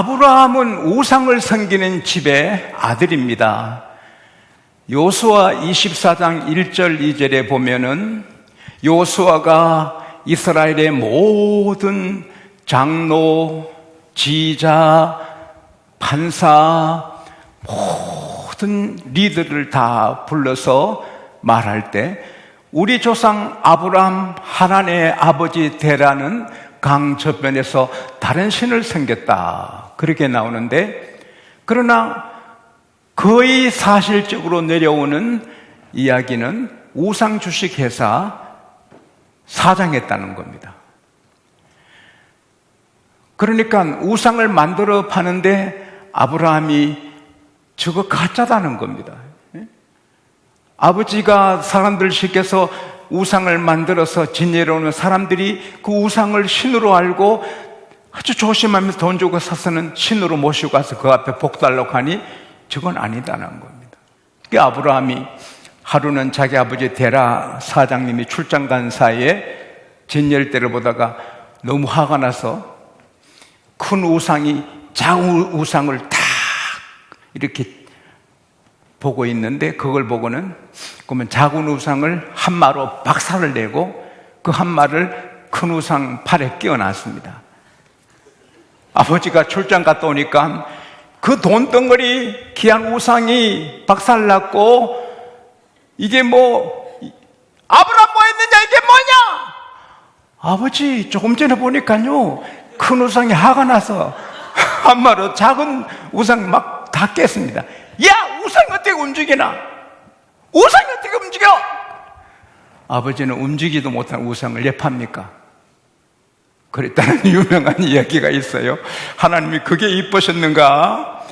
아브라함은 우상을 섬기는 집의 아들입니다. 여호수아 24장 1절 2절에 보면은 여호수아가 이스라엘의 모든 장로, 지휘자, 판사, 모든 리더를 다 불러서 말할 때 우리 조상 아브라함 하나님의 아버지 데라는 강 저편에서 다른 신을 섬겼다, 그렇게 나오는데, 그러나 거의 사실적으로 내려오는 이야기는 우상 주식회사 사장했다는 겁니다. 그러니까 우상을 만들어 파는데 아브라함이 저거 가짜다는 겁니다. 아버지가 사람들 시켜서 우상을 만들어서 지내려 오는 사람들이 그 우상을 신으로 알고 아주 조심하면서 돈 주고 사서는 신으로 모시고 가서 그 앞에 복 달라고 하니 저건 아니다는 겁니다. 그 아브라함이 하루는 자기 아버지 데라 사장님이 출장 간 사이에 진열대를 보다가 너무 화가 나서 큰 우상이 작은 우상을 탁 이렇게 보고 있는데, 그걸 보고는 그러면 작은 우상을 한마로 박살을 내고 그 한마를 큰 우상 팔에 끼워놨습니다. 아버지가 출장 갔다 오니까 그 돈덩어리 귀한 우상이 박살났고, 이게 뭐 아브라함 뭐 했느냐, 이게 뭐냐? 아버지 조금 전에 보니까요 큰 우상이 화가 나서 한마로 작은 우상 막 다 깼습니다. 야, 우상이 어떻게 움직이나? 우상이 어떻게 움직여? 아버지는 움직이도 못한 우상을 왜 팝니까? 그랬다는 유명한 이야기가 있어요. 하나님이 그게 이쁘셨는가?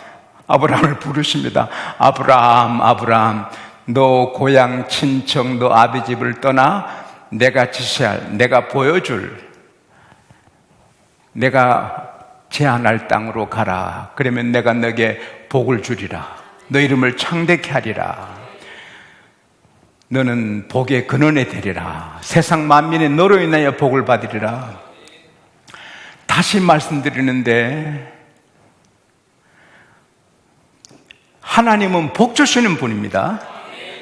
아브라함을 부르십니다. 아브라함, 아브라함, 너 고향 친척 너 아비 집을 떠나 내가 지시할, 내가 보여줄, 내가 제안할 땅으로 가라. 그러면 내가 너에게 복을 주리라. 너 이름을 창대케 하리라. 너는 복의 근원에 되리라. 세상 만민이 너로 인하여 복을 받으리라. 다시 말씀드리는데, 하나님은 복 주시는 분입니다.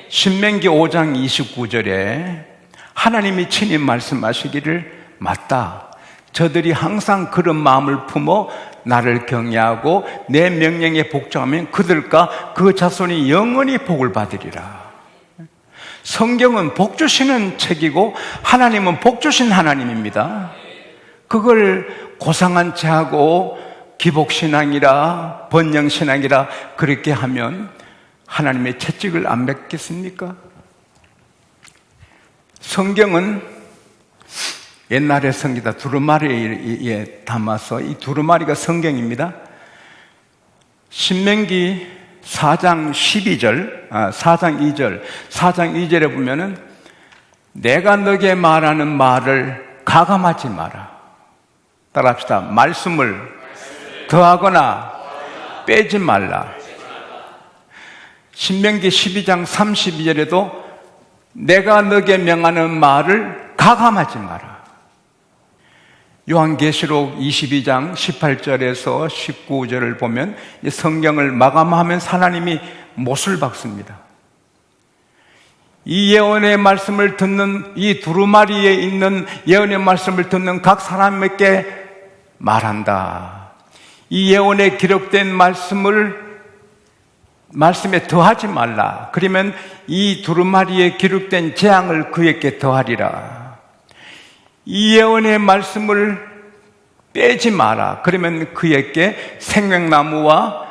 신명기 5장 29절에 하나님이 친히 말씀하시기를, 맞다, 저들이 항상 그런 마음을 품어 나를 경외하고 내 명령에 복종하면 그들과 그 자손이 영원히 복을 받으리라. 성경은 복 주시는 책이고 하나님은 복 주신 하나님입니다. 그걸 고상한 채 하고 기복신앙이라 번영신앙이라 그렇게 하면 하나님의 채찍을 안 맺겠습니까? 성경은 옛날에 성기다 두루마리에 담아서, 이 두루마리가 성경입니다. 신명기 4장 12절, 4장 2절, 4장 2절에 보면은 내가 너에게 말하는 말을 가감하지 마라. 따라합시다. 말씀을 더하거나 빼지 말라. 신명기 12장 32절에도 내가 너에게 명하는 말을 가감하지 마라. 요한계시록 22장 18절에서 19절을 보면 성경을 마감하면 하나님이 못을 박습니다. 이 예언의 말씀을 듣는, 이 두루마리에 있는 예언의 말씀을 듣는 각 사람에게 말한다. 이 예언에 기록된 말씀에 더하지 말라. 그러면 이 두루마리에 기록된 재앙을 그에게 더하리라. 이 예언의 말씀을 빼지 마라. 그러면 그에게 생명나무와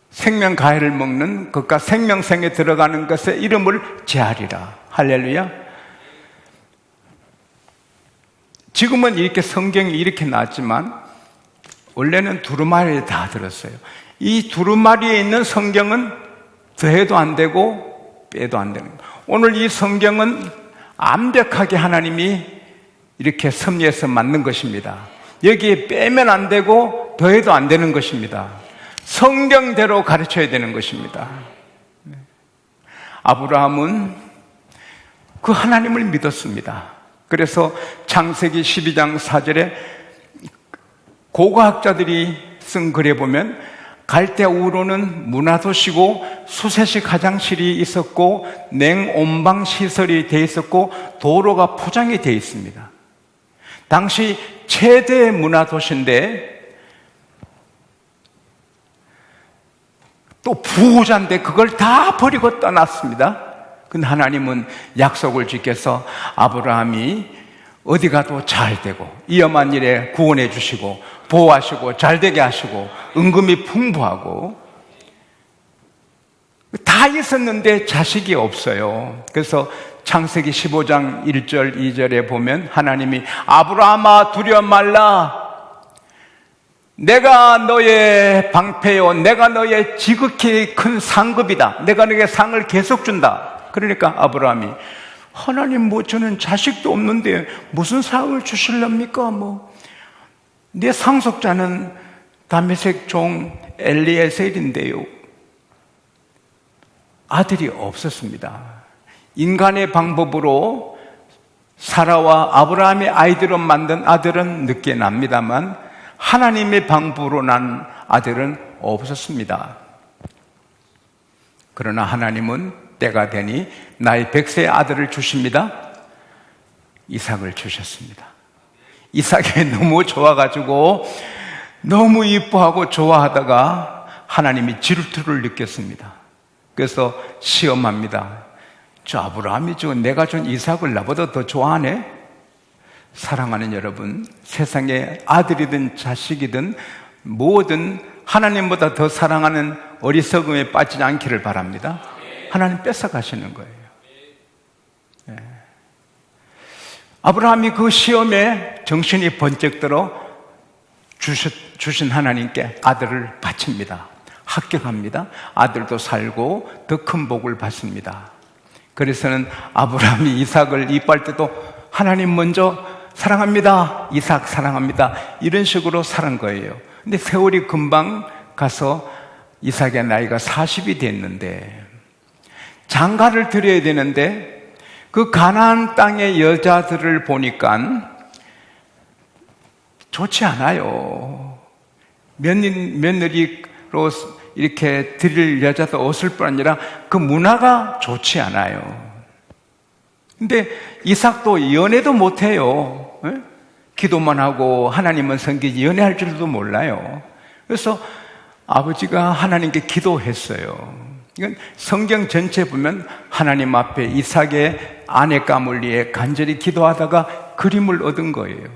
생명과일을 먹는 그가 생명생에 들어가는 것에 이름을 제하리라. 할렐루야. 지금은 이렇게 성경이 이렇게 나왔지만 원래는 두루마리에 다 들었어요. 이 두루마리에 있는 성경은 더해도 안 되고 빼도 안 되는 거예요. 오늘 이 성경은 완벽하게 하나님이 이렇게 섭리해서 만든 것입니다. 여기에 빼면 안 되고 더해도 안 되는 것입니다. 성경대로 가르쳐야 되는 것입니다. 아브라함은 그 하나님을 믿었습니다. 그래서 창세기 12장 4절에 고고학자들이 쓴 글에 보면 갈대 우르는 문화도시고 수세식 화장실이 있었고 냉온방 시설이 되어 있었고 도로가 포장이 되어 있습니다. 당시 최대 문화도시인데 또 부자인데 그걸 다 버리고 떠났습니다. 근데 하나님은 약속을 지켜서 아브라함이 어디 가도 잘 되고 위험한 일에 구원해 주시고 보호하시고 잘 되게 하시고 은금이 풍부하고 다 있었는데 자식이 없어요. 그래서 창세기 15장 1절 2절에 보면 하나님이 아브라함아 두려워 말라, 내가 너의 방패요, 내가 너의 지극히 큰 상급이다, 내가 너에게 상을 계속 준다. 그러니까 아브라함이 하나님 저는 자식도 없는데 무슨 상을 주실랍니까? 내 상속자는 다메섹 종 엘리에셀인데요. 아들이 없었습니다. 인간의 방법으로 사라와 아브라함의 아이들로 만든 아들은 늦게 납니다만 하나님의 방법으로 난 아들은 없었습니다. 그러나 하나님은 때가 되니 나의 백세의 아들을 주십니다. 이삭을 주셨습니다. 이삭이 너무 좋아가지고 너무 이뻐하고 좋아하다가 하나님이 질투를 느꼈습니다. 그래서 시험합니다. 저 아브라함이 내가 준 이삭을 나보다 더 좋아하네? 사랑하는 여러분, 세상에 아들이든 자식이든 뭐든 하나님보다 더 사랑하는 어리석음에 빠지지 않기를 바랍니다. 하나님 뺏어가시는 거예요. 네. 아브라함이 그 시험에 정신이 번쩍 들어 주신 하나님께 아들을 바칩니다. 합격합니다. 아들도 살고 더 큰 복을 받습니다. 그래서는 아브라함이 이삭을 이뻐할 때도 하나님 먼저 사랑합니다, 이삭 사랑합니다, 이런 식으로 살은 거예요. 근데 세월이 금방 가서 이삭의 나이가 40이 됐는데 장가를 드려야 되는데 그 가나안 땅의 여자들을 보니까 좋지 않아요. 며느리로 이렇게 드릴 여자도 없을 뿐 아니라 그 문화가 좋지 않아요. 근데 이삭도 연애도 못해요. 기도만 하고 하나님은 섬기지 연애할 줄도 몰라요. 그래서 아버지가 하나님께 기도했어요. 이건 성경 전체 보면 하나님 앞에 이삭의 아내감을 위해 간절히 기도하다가 그림을 얻은 거예요.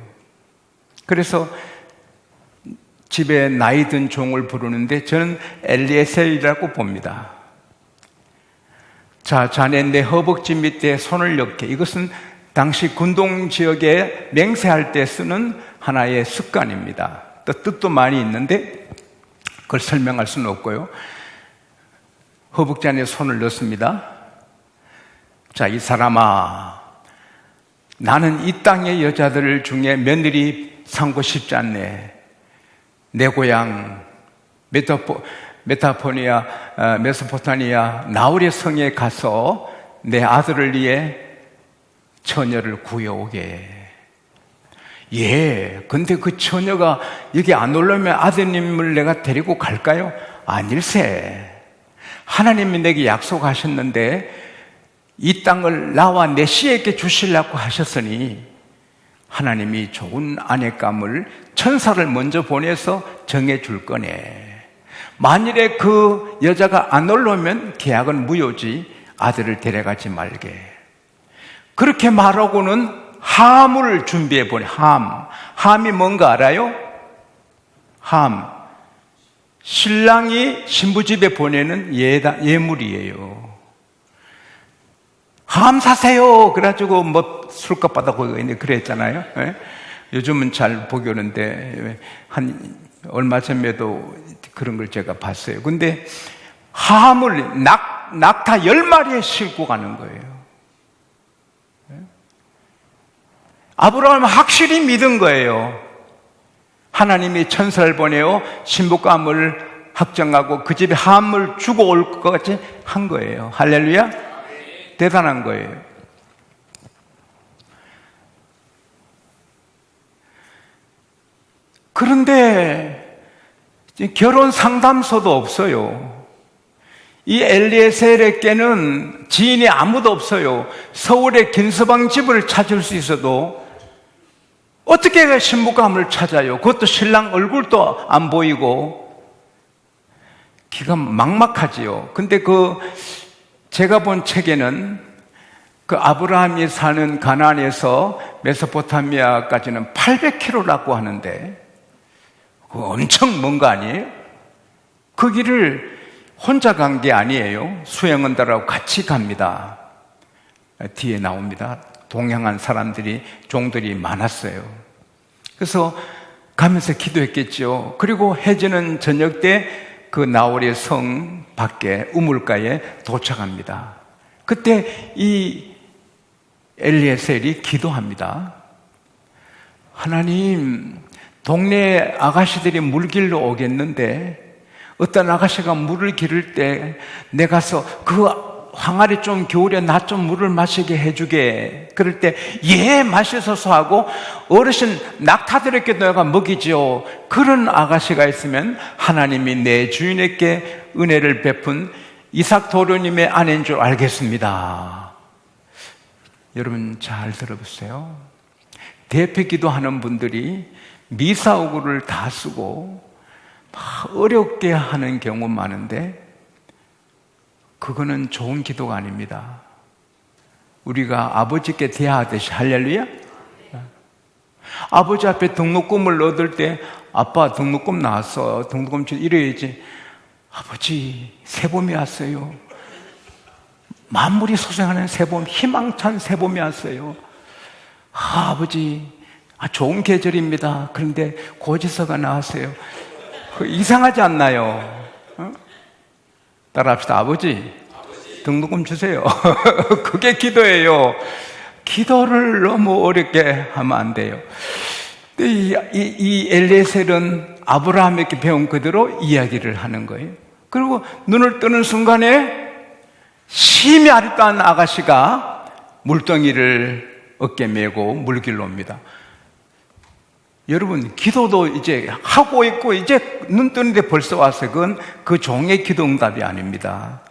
그래서 집에 나이 든 종을 부르는데 저는 엘리에셀이라고 봅니다. 자, 자네 내 허벅지 밑에 손을 넣게. 이것은 당시 군동 지역에 맹세할 때 쓰는 하나의 습관입니다. 또 뜻도 많이 있는데 그걸 설명할 수는 없고요. 허벅지 안에 손을 넣습니다. 자, 이 사람아, 나는 이 땅의 여자들 중에 며느리 삼고 싶지 않네. 내 고향 메소포타미아 나홀의 성에 가서 내 아들을 위해 처녀를 구해오게. 예, 근데 그 처녀가 여기 안 올라오면 아드님을 내가 데리고 갈까요? 아닐세. 하나님이 내게 약속하셨는데 이 땅을 나와 내 씨에게 주시려고 하셨으니 하나님이 좋은 아내감을 천사를 먼저 보내서 정해줄 거네. 만일에 그 여자가 안 올라오면 계약은 무효지. 아들을 데려가지 말게. 그렇게 말하고는 함을 준비해 보내. 함이 뭔가 알아요? 신랑이 신부 집에 보내는 예물이에요. 함 사세요. 그래가지고 술값 받아고 그랬잖아요. 네? 요즘은 잘 보기 어려운데 얼마 전에도 그런 걸 제가 봤어요. 근데 함을 낙타 10마리에 싣고 가는 거예요. 아브라함은 확실히 믿은 거예요. 하나님이 천사를 보내어 신부감을 확정하고 그 집에 함을 주고 올 것 같이 한 거예요. 할렐루야. 대단한 거예요. 그런데 결혼 상담소도 없어요. 이 엘리에셀에게는 지인이 아무도 없어요. 서울에 긴서방 집을 찾을 수 있어도 어떻게 신부감을 찾아요? 그것도 신랑 얼굴도 안 보이고 기가 막막하지요. 근데 제가 본 책에는 아브라함이 사는 가나안에서 메소포타미아까지는 800km라고 하는데 엄청 먼 거 아니에요? 그 길을 혼자 간 게 아니에요. 수행원들하고 같이 갑니다. 뒤에 나옵니다. 동행한 사람들이, 종들이 많았어요. 그래서 가면서 기도했겠죠. 그리고 해지는 저녁 때 그 나홀의 성 밖에 우물가에 도착합니다. 그때 이 엘리에셀이 기도합니다. 하나님, 동네 아가씨들이 물길로 오겠는데 어떤 아가씨가 물을 기를 때 내가 가서 그 항아리 좀 겨울에 나 좀 물을 마시게 해주게. 그럴 때 예 마시소서 하고 어르신 낙타들에게 내가 먹이죠. 그런 아가씨가 있으면 하나님이 내 주인에게 은혜를 베푼 이삭 도련님의 아내인 줄 알겠습니다. 여러분 잘 들어보세요. 대표 기도하는 분들이 미사오구를 다 쓰고 막 어렵게 하는 경우 많은데 그거는 좋은 기도가 아닙니다. 우리가 아버지께 대하듯이 할렐루야? 아버지 앞에 등록금을 얻을 때 아빠 등록금 나왔어. 등록금 이래야지. 아버지 세봄이 왔어요. 만물이 소생하는 세봄, 희망찬 세봄이 왔어요. 아버지 좋은 계절입니다. 그런데 고지서가 나왔어요. 이상하지 않나요? 따라합시다. 아버지, 등록금 주세요. 그게 기도예요. 기도를 너무 어렵게 하면 안 돼요. 이 엘리에셀은 아브라함에게 배운 그대로 이야기를 하는 거예요. 그리고 눈을 뜨는 순간에 심히 아리따운 아가씨가 물덩이를 어깨 메고 물길로 옵니다. 여러분, 기도도 이제 하고 있고 이제 눈 뜨는데 벌써 왔어요. 그건 그 종의 기도 응답이 아닙니다.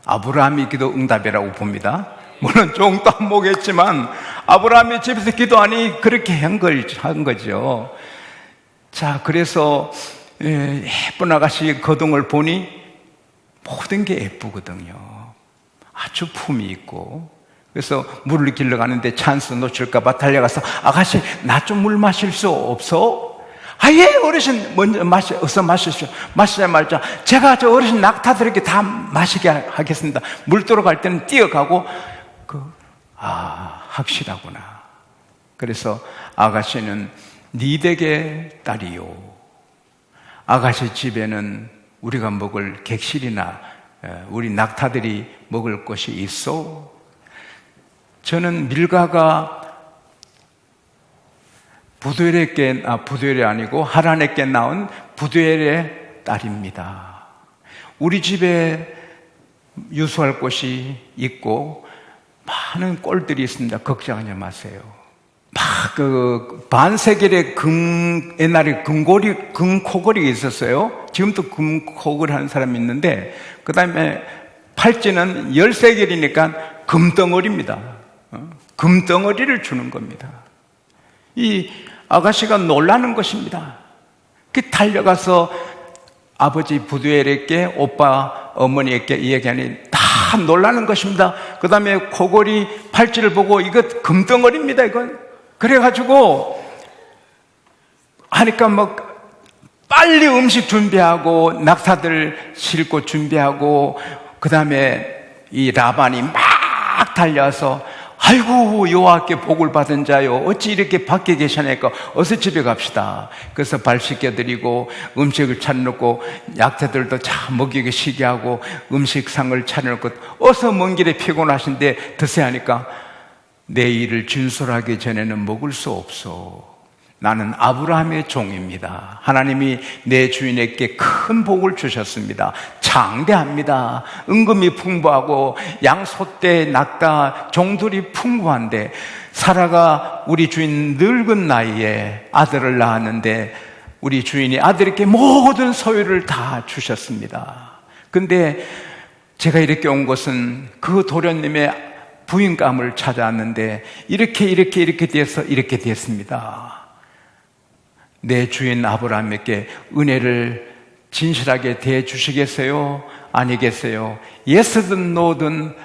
아브라함이 기도 응답이라고 봅니다. 물론 종도 안 보겠지만 아브라함이 집에서 기도하니 그렇게 한 거죠. 자, 그래서 예쁜 아가씨 거동을 보니 모든 게 예쁘거든요. 아주 품이 있고. 그래서 물을 길러 가는데 찬스 놓칠까봐 달려가서 아가씨 나 좀 물 마실 수 없어? 예 어르신 먼저 어서 마시십시오. 마시자마자 제가 저 어르신 낙타들에게 다 마시게 하겠습니다. 물 들어갈 때는 뛰어가고 확실하구나. 그래서 아가씨는 네 댁의 딸이요. 아가씨 집에는 우리가 먹을 객실이나 우리 낙타들이 먹을 것이 있어? 저는 밀가가 부두엘이 아니고 하란에게 낳은 부두엘의 딸입니다. 우리 집에 유수할 곳이 있고 많은 꼴들이 있습니다. 걱정하지 마세요. 반세겔의 옛날에 금코걸이가 있었어요. 지금도 금코걸 하는 사람이 있는데, 그 다음에 팔찌는 10세겔이니까 금덩어리입니다. 금덩어리를 주는 겁니다. 이 아가씨가 놀라는 것입니다. 달려가서 아버지 부두엘에게 오빠 어머니에게 이야기하니 다 놀라는 것입니다. 그 다음에 코걸이 팔찌를 보고 이거 금덩어리입니다. 이건 그래가지고 하니까 빨리 음식 준비하고 낙타들 싣고 준비하고, 그 다음에 이 라반이 막 달려와서 아이고 여호와께 복을 받은 자요 어찌 이렇게 밖에 계시냐니까 어서 집에 갑시다. 그래서 발 씻겨드리고 음식을 차려놓고 약자들도 참 먹이게 쉬게 하고 음식상을 차려놓고 어서 먼 길에 피곤하신데 드세요 하니까 내 일을 진술하기 전에는 먹을 수 없어. 나는 아브라함의 종입니다. 하나님이 내 주인에게 큰 복을 주셨습니다. 장대합니다. 은금이 풍부하고 양, 소떼, 낙타, 종들이 풍부한데 사라가 우리 주인 늙은 나이에 아들을 낳았는데 우리 주인이 아들에게 모든 소유를 다 주셨습니다. 근데 제가 이렇게 온 것은 그 도련님의 부인감을 찾아왔는데 이렇게 돼서 이렇게 됐습니다. 내 주인 아브라함에게 은혜를 진실하게 대해주시겠어요? 아니겠어요? 예스든 노든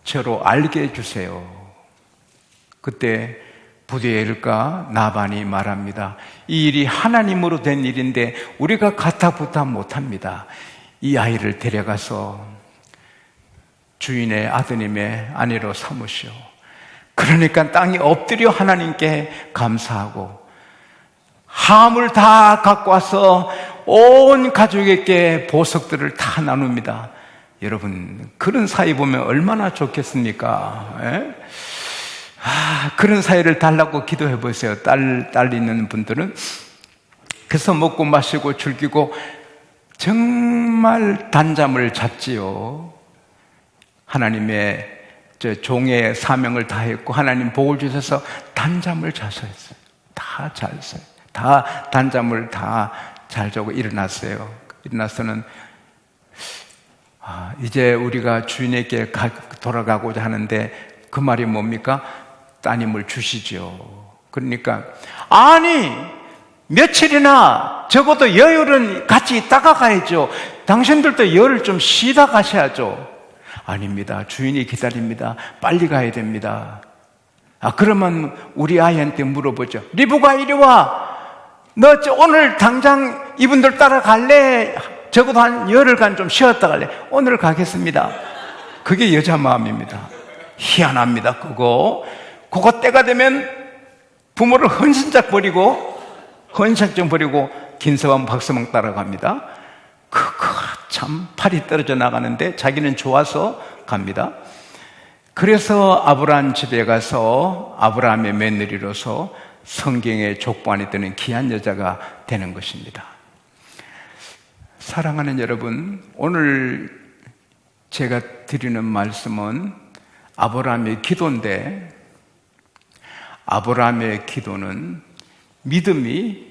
저로 알게 해주세요. 그때 부두의 일가 나반이 말합니다. 이 일이 하나님으로 된 일인데 우리가 가타부타 못합니다. 이 아이를 데려가서 주인의 아드님의 아내로 삼으시오. 그러니까 땅에 엎드려 하나님께 감사하고 함을 다 갖고 와서 온 가족에게 보석들을 다 나눕니다. 여러분, 그런 사이 보면 얼마나 좋겠습니까? 에? 그런 사이를 달라고 기도해 보세요. 딸 있는 분들은. 그래서 먹고 마시고 즐기고 정말 단잠을 잤지요. 하나님의 종의 사명을 다했고 하나님 복을 주셔서 단잠을 자서 했어요. 다 잤어요. 다 단잠을 다 잘 자고 일어났어요. 일어나서는 이제 우리가 주인에게 돌아가고자 하는데 그 말이 뭡니까? 따님을 주시죠. 그러니까 아니 며칠이나 적어도 여열은 같이 있다가 가야죠. 당신들도 열을 좀 쉬다 가셔야죠. 아닙니다. 주인이 기다립니다. 빨리 가야 됩니다. 그러면 우리 아이한테 물어보죠. 리브가 이리 와. 너 오늘 당장 이분들 따라갈래? 적어도 한 열흘간 좀 쉬었다 갈래? 오늘 가겠습니다. 그게 여자 마음입니다. 희한합니다. 그거 때가 되면 부모를 헌신짝 버리고 긴서방 박서방 따라갑니다. 그거 참 팔이 떨어져 나가는데 자기는 좋아서 갑니다. 그래서 아브라함 집에 가서 아브라함의 며느리로서 성경의 족보 안에 드는 귀한 여자가 되는 것입니다. 사랑하는 여러분, 오늘 제가 드리는 말씀은 아브라함의 기도인데 아브라함의 기도는 믿음이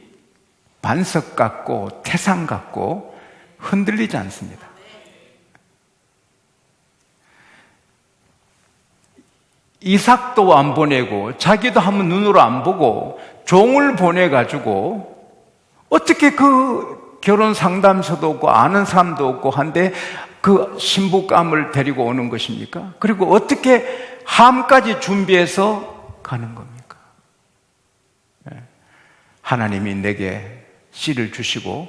반석 같고 태산 같고 흔들리지 않습니다. 이삭도 안 보내고 자기도 한번 눈으로 안 보고 종을 보내가지고 어떻게 그 결혼 상담소도 없고 아는 사람도 없고 한데 그 신부감을 데리고 오는 것입니까? 그리고 어떻게 함까지 준비해서 가는 겁니까? 하나님이 내게 씨를 주시고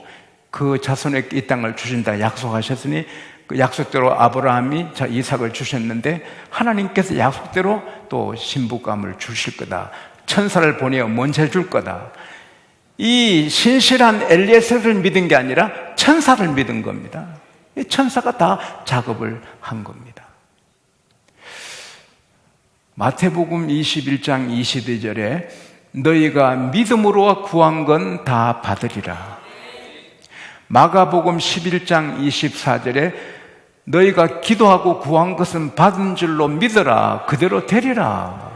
그 자손에게 이 땅을 주신다 약속하셨으니 그 약속대로 아브라함이 이삭을 주셨는데 하나님께서 약속대로 또 신부감을 주실 거다. 천사를 보내어 먼저 줄 거다. 이 신실한 엘리에셀을 믿은 게 아니라 천사를 믿은 겁니다. 이 천사가 다 작업을 한 겁니다. 마태복음 21장 22절에 너희가 믿음으로 구한 건 다 받으리라. 마가복음 11장 24절에 너희가 기도하고 구한 것은 받은 줄로 믿어라. 그대로 되리라.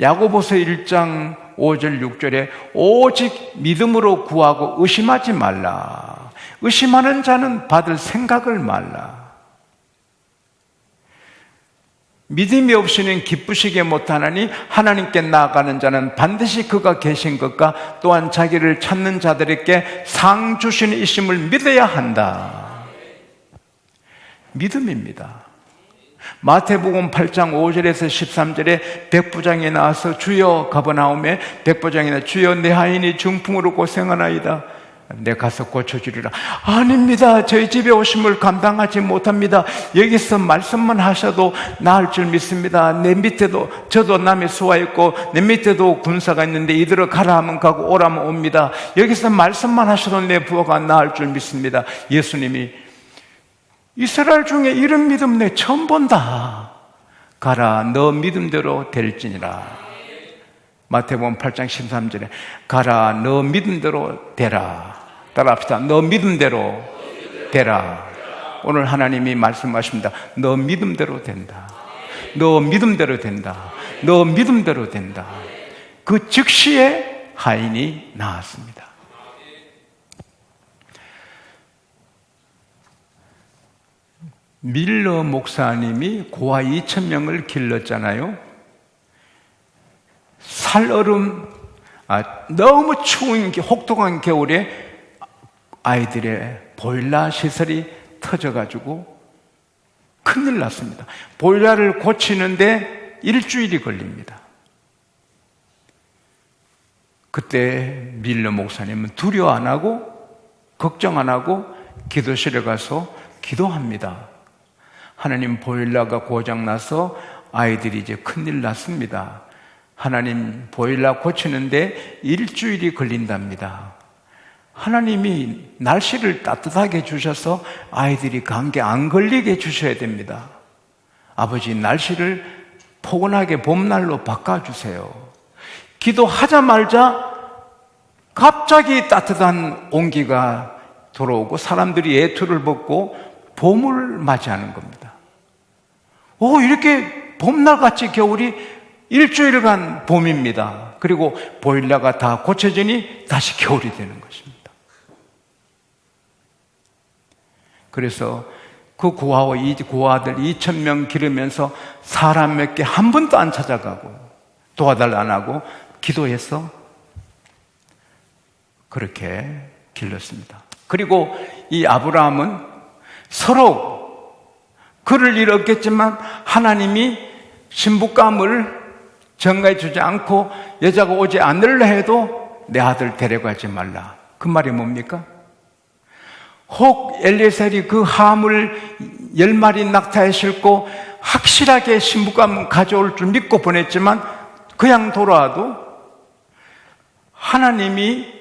야고보서 1장 5절 6절에 오직 믿음으로 구하고 의심하지 말라. 의심하는 자는 받을 생각을 말라. 믿음이 없이는 기쁘시게 못하나니 하나님께 나아가는 자는 반드시 그가 계신 것과 또한 자기를 찾는 자들에게 상 주시는 이심을 믿어야 한다. 믿음입니다. 마태복음 8장 5절에서 13절에 백부장이 나와서 주여 가버나움에 백부장이 나와 주여 내 하인이 중풍으로 고생하나이다. 내 가서 고쳐주리라. 아닙니다. 저희 집에 오심을 감당하지 못합니다. 여기서 말씀만 하셔도 나을 줄 믿습니다. 내 밑에도 저도 남의 수가 있고 내 밑에도 군사가 있는데 이들을 가라 하면 가고 오라면 옵니다. 여기서 말씀만 하셔도 내 부하가 나을 줄 믿습니다. 예수님이 이스라엘 중에 이런 믿음 내 처음 본다. 가라 너 믿음대로 될지니라. 마태복음 8장 13절에 가라 너 믿음대로 되라. 따라합시다. 너 믿음대로 되라. 오늘 하나님이 말씀하십니다. 너 믿음대로 된다. 너 믿음대로 된다. 너 믿음대로 된다. 그 즉시에 하인이 나왔습니다. 밀러 목사님이 고아 2,000명을 길렀잖아요. 살얼음, 너무 추운 혹독한 겨울에 아이들의 보일러 시설이 터져가지고 큰일 났습니다. 보일러를 고치는데 일주일이 걸립니다. 그때 밀러 목사님은 두려워 안 하고 걱정 안 하고 기도실에 가서 기도합니다. 하나님, 보일러가 고장나서 아이들이 이제 큰일 났습니다. 하나님, 보일러 고치는데 일주일이 걸린답니다. 하나님이 날씨를 따뜻하게 주셔서 아이들이 감기 안 걸리게 해주셔야 됩니다. 아버지, 날씨를 포근하게 봄날로 바꿔주세요. 기도하자마자 갑자기 따뜻한 온기가 들어오고 사람들이 애투를 벗고 봄을 맞이하는 겁니다. 이렇게 봄날같이 겨울이 일주일간 봄입니다. 그리고 보일러가 다 고쳐지니 다시 겨울이 되는 것입니다. 그래서 그 고아들 2,000명 기르면서 사람 몇 개 한 번도 안 찾아가고 도와달라 안 하고 기도해서 그렇게 길렀습니다. 그리고 이 아브라함은 서로 그를 잃었겠지만 하나님이 신부감을 전가해 주지 않고 여자가 오지 않으려 해도 내 아들 데려가지 말라. 그 말이 뭡니까? 혹 엘리에셀이 그 함을 10마리 낙타에 싣고 확실하게 신부감 가져올 줄 믿고 보냈지만 그냥 돌아와도 하나님이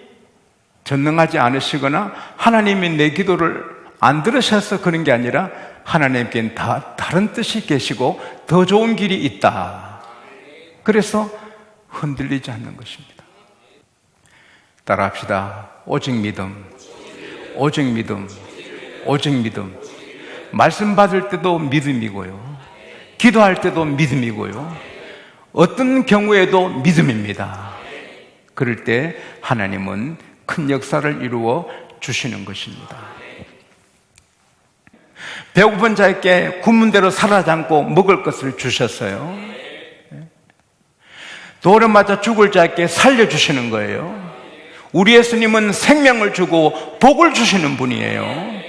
전능하지 않으시거나 하나님이 내 기도를 안 들으셔서 그런 게 아니라 하나님께는 다 다른 뜻이 계시고 더 좋은 길이 있다. 그래서 흔들리지 않는 것입니다. 따라합시다. 오직 믿음, 오직 믿음, 오직 믿음. 말씀 받을 때도 믿음이고요, 기도할 때도 믿음이고요, 어떤 경우에도 믿음입니다. 그럴 때 하나님은 큰 역사를 이루어 주시는 것입니다. 배고픈 자에게 굶은 대로 사라지 않고 먹을 것을 주셨어요. 돌에 맞아 죽을 자에게 살려주시는 거예요. 우리 예수님은 생명을 주고 복을 주시는 분이에요.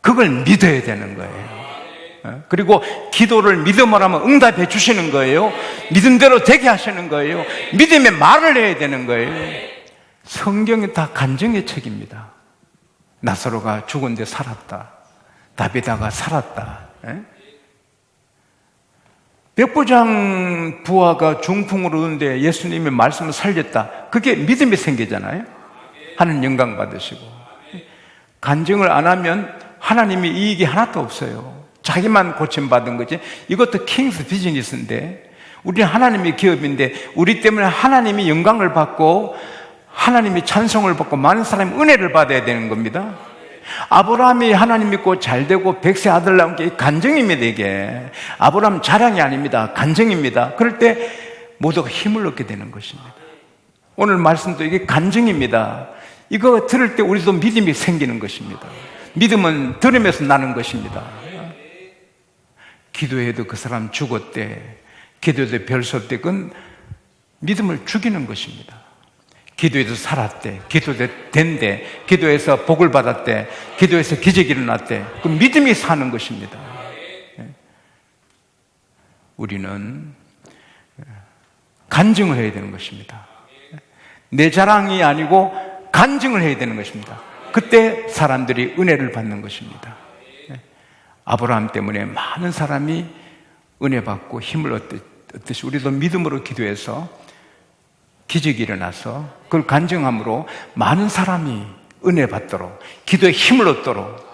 그걸 믿어야 되는 거예요. 그리고 기도를 믿음으로 하면 응답해 주시는 거예요. 믿음대로 되게 하시는 거예요. 믿음의 말을 해야 되는 거예요. 성경이 다 간증의 책입니다. 나사로가 죽은 데 살았다, 다비다가 살았다, 백부장 부하가 중풍으로 오는데 예수님의 말씀을 살렸다. 그게 믿음이 생기잖아요. 하나님 영광 받으시고. 간증을 안 하면 하나님이 이익이 하나도 없어요. 자기만 고침받은 거지. 이것도 킹스 비즈니스인데, 우리는 하나님의 기업인데 우리 때문에 하나님이 영광을 받고 하나님이 찬송을 받고 많은 사람이 은혜를 받아야 되는 겁니다. 아브라함이 하나님 믿고 잘되고 100세 아들 낳은 게 간증입니다. 이게 아브라함 자랑이 아닙니다. 간증입니다. 그럴 때 모두가 힘을 얻게 되는 것입니다. 오늘 말씀도 이게 간증입니다. 이거 들을 때 우리도 믿음이 생기는 것입니다. 믿음은 들으면서 나는 것입니다. 기도해도 그 사람 죽었대, 기도해도 별 수 없대, 그건 믿음을 죽이는 것입니다. 기도해서 살았대, 기도해서 된대, 기도해서 복을 받았대, 기도해서 기적이 일어났대. 그 믿음이 사는 것입니다. 우리는 간증을 해야 되는 것입니다. 내 자랑이 아니고 간증을 해야 되는 것입니다. 그때 사람들이 은혜를 받는 것입니다. 아브라함 때문에 많은 사람이 은혜 받고 힘을 얻듯이 우리도 믿음으로 기도해서 기적이 일어나서 그걸 간증함으로 많은 사람이 은혜 받도록, 기도에 힘을 얻도록